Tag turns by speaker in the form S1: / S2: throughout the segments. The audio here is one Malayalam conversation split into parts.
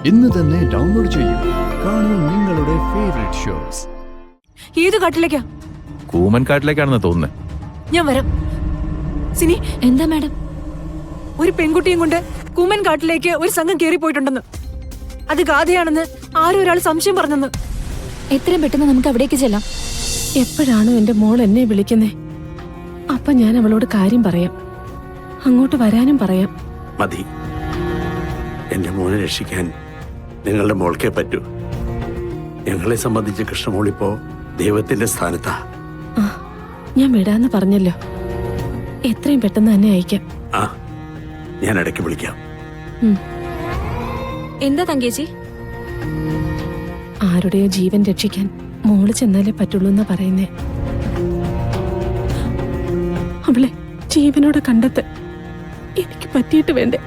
S1: ഇന്ന് തന്നെ ഡൗൺലോഡ് ചെയ്യൂ. കാണൂ നിങ്ങളുടെ ഫേവറേറ്റ് ഷോസ്.
S2: ഏത് കാട്ടിലേക്കാ?
S3: കൂമൻ കാട്ടിലേക്കാണെന്ന് തോന്നുന്നത്.
S2: ഞാൻ വരാം. സിനി,
S4: എന്താ മാഡം?
S2: ഒരു പെൺകുട്ടിയും കൊണ്ട് കൂമൻ കാട്ടിലേക്ക് ഒരു സംഘം കേറി പോയിട്ടുണ്ടെന്ന്. അത് ഗാഥയാണെന്ന് ആരോ ഒരാൾ സംശയം പറഞ്ഞെന്ന്.
S4: എത്രയും പെട്ടെന്ന് നമുക്ക് അവിടേക്ക് ചെല്ലാം.
S5: എപ്പോഴാണോ എന്റെ മോൾ എന്നെ വിളിക്കുന്നേ അപ്പൊ ഞാൻ അവളോട് കാര്യം പറയാം. അങ്ങോട്ട് വരാനും പറയാം.
S6: മതി. എന്റെ മോനെ രക്ഷിക്കാൻ നിങ്ങളുടെ മോൾക്കേ പറ്റൂ. ഞങ്ങളെ സംബന്ധിച്ച് കൃഷ്ണമോളിപ്പോ ദൈവത്തിന്റെ സ്ഥാനത്താ.
S5: ഞാൻ വിടാന്ന് പറഞ്ഞല്ലോ. എത്രയും പെട്ടെന്ന് തന്നെ അയക്കാം.
S6: ആ, ഞാൻ ഇടയ്ക്ക് വിളിക്കാം.
S4: എന്താ തങ്കേച്ചി?
S5: ആരുടെയോ ജീവൻ രക്ഷിക്കാൻ മോള് ചെന്നാലേ പറ്റുള്ളൂ എന്നാ പറയുന്നേ. അവളെ ജീവനോടെ കണ്ടെത്ത്. എനിക്ക് പറ്റിയിട്ട് വേണ്ടേ?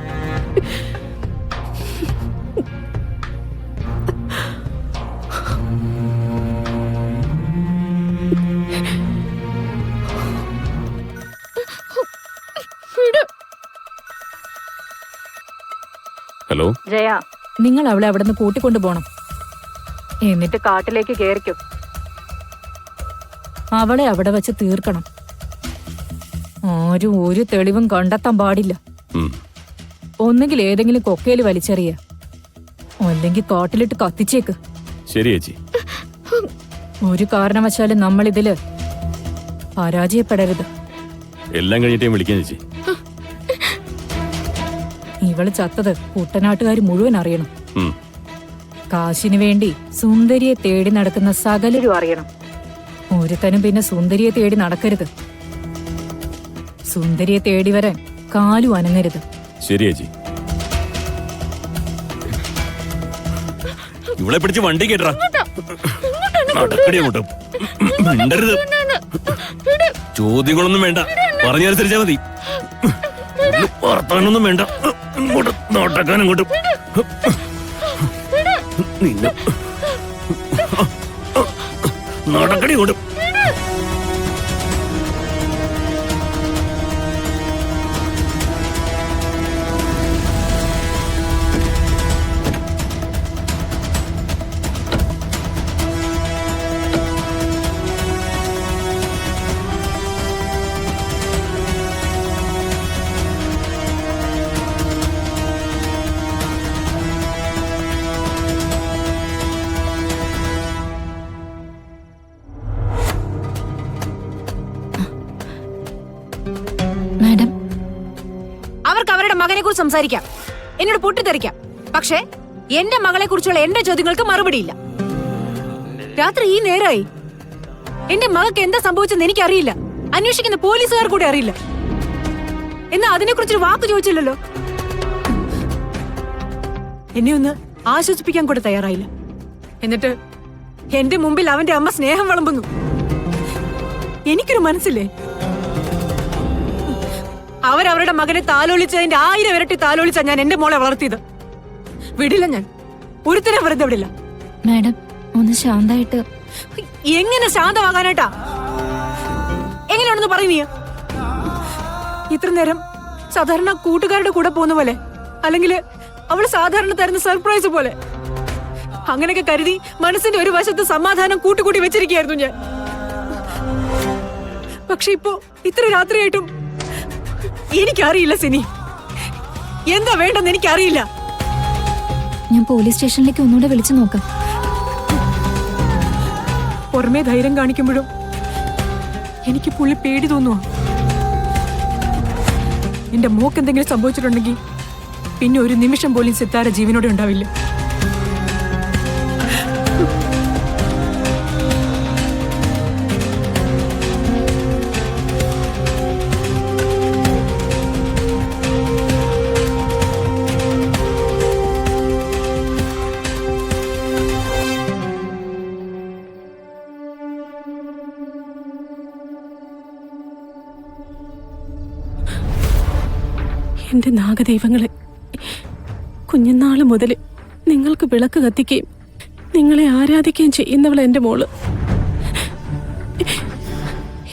S3: ഹലോ
S2: ജയ, നിങ്ങൾ അവളെ അവിടെ നിന്ന് കൂട്ടിക്കൊണ്ടു പോണം. എന്നിട്ട് കാട്ടിലേക്ക് കേറിക്കും. അവളെ അവിടെ വെച്ച് തീർക്കണം. ആരും ഒരു തെളിവും കണ്ടെത്താൻ പാടില്ല. ഒന്നുകിൽ ഏതെങ്കിലും കൊക്കയിൽ വലിച്ചെറിയ, അല്ലെങ്കിൽ കാട്ടിലിട്ട് കത്തിച്ചേക്ക്.
S3: ശരി ചേച്ചി.
S2: ഒരു കാരണവശാലും നമ്മൾ ഇതില് പരാജയപ്പെടരുത്.
S3: എല്ലാം കഴിഞ്ഞിട്ടേ വിളിക്കാൻ ചേച്ചി.
S2: ഇവള് ചത്തത് കുട്ടനാട്ടുകാർ മുഴുവൻ അറിയണം. കാശിനു വേണ്ടി സുന്ദരിയെ തേടി നടക്കുന്ന സകലരും അറിയണം. ഒരുത്തനും പിന്നെ സുന്ദരിയെ തേടി നടക്കരുത്. സുന്ദരിയെ തേടി വരാൻ കാലും അനങ്ങരുത്.
S3: ശരി ചേച്ചി. ഇവിടെ പിടിച്ച് വണ്ടി കേട്ടറാ. മിണ്ടരുത്. ചോദ്യങ്ങളൊന്നും വേണ്ട, പറഞ്ഞനുസരിച്ചാ മതി. വർത്താനൊന്നും വേണ്ട. ഇങ്ങോട്ട് നോട്ടക്കാൻ ഇങ്ങോട്ട് നോട്ടക്കടി ഇങ്ങോട്ട്.
S4: മാഡം,
S2: അവർക്ക് അവരുടെ മകനെ കുറിച്ച് സംസാരിക്കാം, എന്നോട് പൊട്ടിത്തെറിക്കാം. പക്ഷേ എന്റെ മകളെ കുറിച്ചുള്ള എന്റെ ചോദ്യങ്ങൾക്ക് മറുപടിയില്ല. രാത്രി ഈ നേരമായി. എന്റെ മകൾക്ക് എന്താ സംഭവിച്ചെന്ന് എനിക്കറിയില്ല. അന്വേഷിക്കുന്ന പോലീസുകാർ കൂടെ അറിയില്ല. എന്നാ അതിനെക്കുറിച്ചൊരു വാക്ക് ചോദിച്ചില്ലല്ലോ. എന്നെ ഒന്ന് ആശ്വസിപ്പിക്കാൻ കൂടെ തയ്യാറായില്ല. എന്നിട്ട് എന്റെ മുമ്പിൽ അവന്റെ അമ്മ സ്നേഹം വിളമ്പുന്നു. എനിക്കൊരു മനസ്സില്ലേ? അവരവരുടെ മകനെ താലോളിച്ചതിന്റെ 1000 ഇരട്ടി താലോളിച്ച ഞാൻ എന്റെ മോളെ വളർത്തിയത്. വിടില്ല ഞാൻ. ഒരുത്തരെ വെറുതെ വിടില്ല.
S4: മാഡം ഒന്ന് ശാന്തായിട്ട്.
S2: എങ്ങനെ ശാന്തമാകാനായിട്ടാ? എങ്ങനെയാണെന്ന് പറയുന്നീ? ഇത്ര നേരം സാധാരണ കൂട്ടുകാരുടെ കൂടെ പോകുന്ന പോലെ, അല്ലെങ്കിൽ അവള് സാധാരണ തരുന്ന സർപ്രൈസ് പോലെ, അങ്ങനെയൊക്കെ കരുതി മനസ്സിന്റെ ഒരു വശത്ത് സമാധാനം കൂട്ടുകൂട്ടി വെച്ചിരിക്കുകയായിരുന്നു ഞാൻ. പക്ഷെ ഇപ്പോ ഇത്ര രാത്രിയായിട്ടും എനിക്കറിയില്ല സിനി, എന്താ വേണ്ടെന്ന് എനിക്കറിയില്ല.
S4: ഞാൻ പോലീസ് സ്റ്റേഷനിലേക്ക് ഒന്നുകൂടെ വിളിച്ചു നോക്കാം.
S2: പുറമേ ധൈര്യം കാണിക്കുമ്പോഴും എനിക്ക് പുള്ളി പേടി തോന്നുവാ. എന്റെ മോക്ക് എന്തെങ്കിലും സംഭവിച്ചിട്ടുണ്ടെങ്കിൽ പിന്നെ ഒരു നിമിഷം പോലും സിത്താര ജീവനോടെ ഉണ്ടാവില്ല.
S5: എന്റെ നാഗദൈവങ്ങളെ, കുഞ്ഞുനാള് മുതൽ നിങ്ങൾക്ക് വിളക്ക് കത്തിക്കുകയും നിങ്ങളെ ആരാധിക്കുകയും ചെയ്യുന്നവൾ എന്റെ മോള്.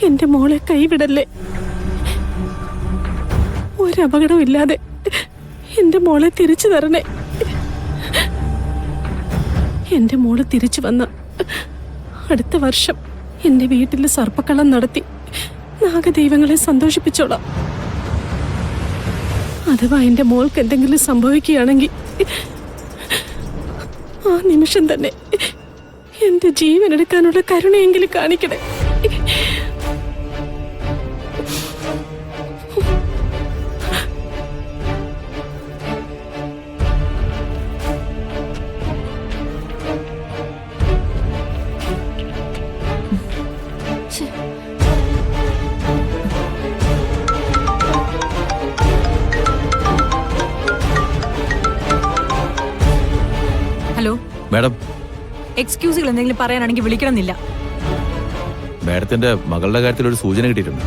S5: എന്റെ മോളെ കൈവിടല്ലേ. ഒരപകടമില്ലാതെ എന്റെ മോളെ തിരിച്ചു തരണേ. എന്റെ മോള് തിരിച്ചു വന്ന അടുത്ത വർഷം എന്റെ വീട്ടിൽ സർപ്പക്കള്ളം നടത്തി നാഗദൈവങ്ങളെ സന്തോഷിപ്പിച്ചോളാം. അഥവാ എന്റെ മോൾക്ക് എന്തെങ്കിലും സംഭവിക്കുകയാണെങ്കിൽ ആ നിമിഷം തന്നെ എന്റെ ജീവൻ എടുക്കാനുള്ള കരുണയെങ്കിലും കാണിക്കണേ.
S2: ഹലോ
S7: മാഡം,
S2: എക്സ്ക്യൂസുകൾ എന്തെങ്കിലും പറയാനാണെങ്കിൽ വിളിക്കണമെന്നില്ല.
S7: മാഡത്തിന്റെ മകളുടെ കാര്യത്തിൽ ഒരു സൂചന കിട്ടിയിട്ടുണ്ട്.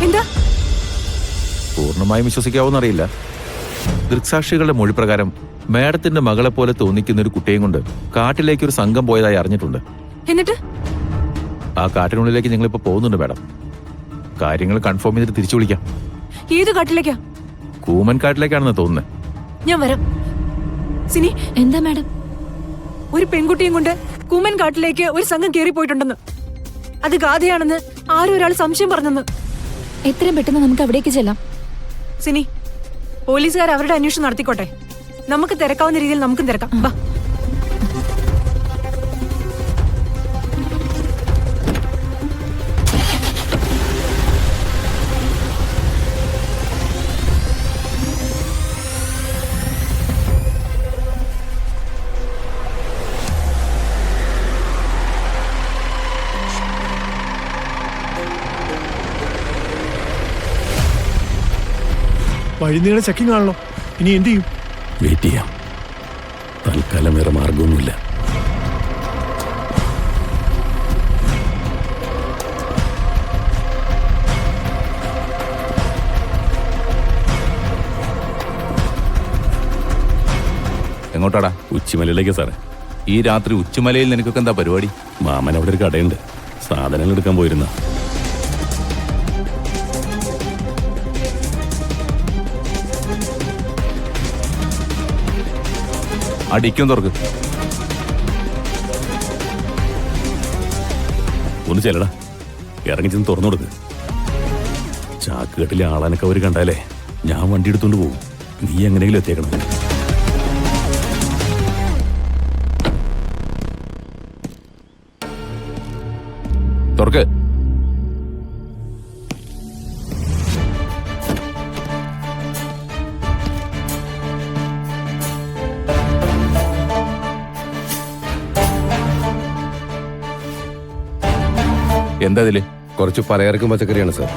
S2: എന്താ?
S7: പൂർണ്ണമായും വിശ്വസിക്കാവോന്ന് അറിയില്ല. ദൃക്സാക്ഷികളുടെ മൊഴി പ്രകാരം മാഡത്തിന്റെ മകളെ പോലെ തോന്നിക്കുന്ന ഒരു കുട്ടിയും കൊണ്ട് കാട്ടിലേക്ക് ഒരു സംഘം പോയതായി അറിഞ്ഞിട്ടുണ്ട്.
S2: എന്നിട്ട്
S7: ആ കാട്ടിനുള്ളിലേക്ക് ഞങ്ങളിപ്പോ പോകുന്നുണ്ട് മാഡം. കാര്യങ്ങൾ കൺഫേം ചെയ്തിട്ട് തിരിച്ചു വിളിക്കാം.
S2: ഏത് കാട്ടിലേക്കാ?
S7: കൂമൻ കാട്ടിലേക്കാണെന്ന് തോന്നുന്നത്.
S2: ഞാൻ വരാം. സിനി,
S4: എന്താ മാഡം?
S2: ഒരു പെൺകുട്ടിയും കൊണ്ട് കൂമൻ കാട്ടിലേക്ക് ഒരു സംഘം കേറി പോയിട്ടുണ്ടെന്ന്. അത് ഗാഥയാണെന്ന് ആരോ ഒരാൾ സംശയം പറഞ്ഞെന്ന്.
S4: എത്രയും പെട്ടെന്ന് നമുക്ക് അവിടേക്ക് ചെല്ലാം.
S2: സിനി, പോലീസുകാർ അവരുടെ അന്വേഷണം നടത്തിക്കോട്ടെ. നമുക്ക് തിരക്കാവുന്ന രീതിയിൽ നമുക്കും തിരക്കാം. വാ.
S1: വഴിനീളെ ചെക്കിംഗ് ആണല്ലോ. ഇനി എന്ത് ചെയ്യും?
S6: വെയിറ്റ് ചെയ്യാം. തൽക്കാലം വേറെ മാർഗമൊന്നുമില്ല.
S7: എങ്ങോട്ടാടാ?
S6: ഉച്ചിമലയിലേക്ക് സാറേ.
S7: ഈ രാത്രി ഉച്ചുമലയിൽ നിനക്കൊക്കെ എന്താ പരിപാടി?
S6: മാമൻ അവിടെ ഒരു കടയുണ്ട്, സാധനങ്ങൾ എടുക്കാൻ പോയിരുന്ന.
S7: അടിക്കും തുറക്ക്.
S6: ഒന്ന് ചെല്ലടാ, ഇറങ്ങി ചെന്ന് തുറന്നു കൊടുക്ക്. ചാക്കുകെട്ടിലെ ആളാനൊക്കെ അവർ കണ്ടാലേ ഞാൻ വണ്ടി എടുത്തോണ്ട് പോകും. നീ എങ്ങനെയെങ്കിലും എത്തിയേക്കണം.
S7: തുറക്ക്.
S8: എന്താ ഇതില്? കുറച്ച് പലചരക്കും പച്ചക്കറിയാണ് സാർ.